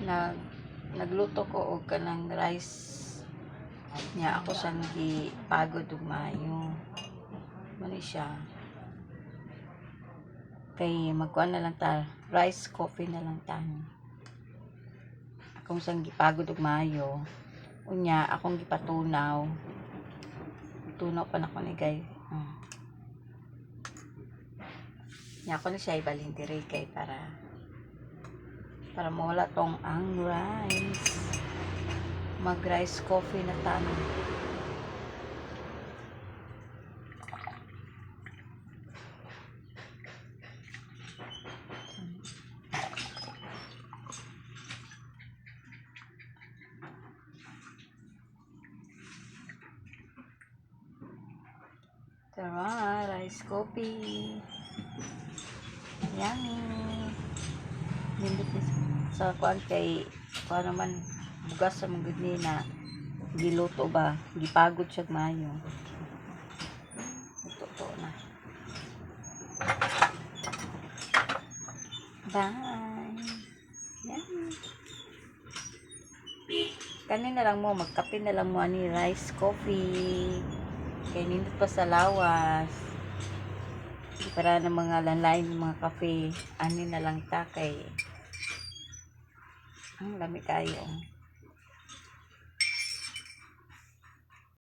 nag nagluto ko og kanang rice nya ako sang gipagod ug maayo mani siya kay magkuan na lang ta rice coffee na lang ta akong sang gipagod ug maayo unya akong gipatunaw pa na ko ni guys nya ako na siya ibalhin diri kay para mawala tong ang rice mag rice coffee na tayo. Tara, rice coffee. Yummy. Nindot sa kuan kay kuan naman bugas sa mga ni na giluto ba, gipagod siya maayo. Ito na. Bye. Yummy. Kanin na lang mo, magkape na lang mo ani rice coffee. Kay nindot pa sa lawas. Para na mga lanlain mga kape, ani na lang ta kay ang lami kayo.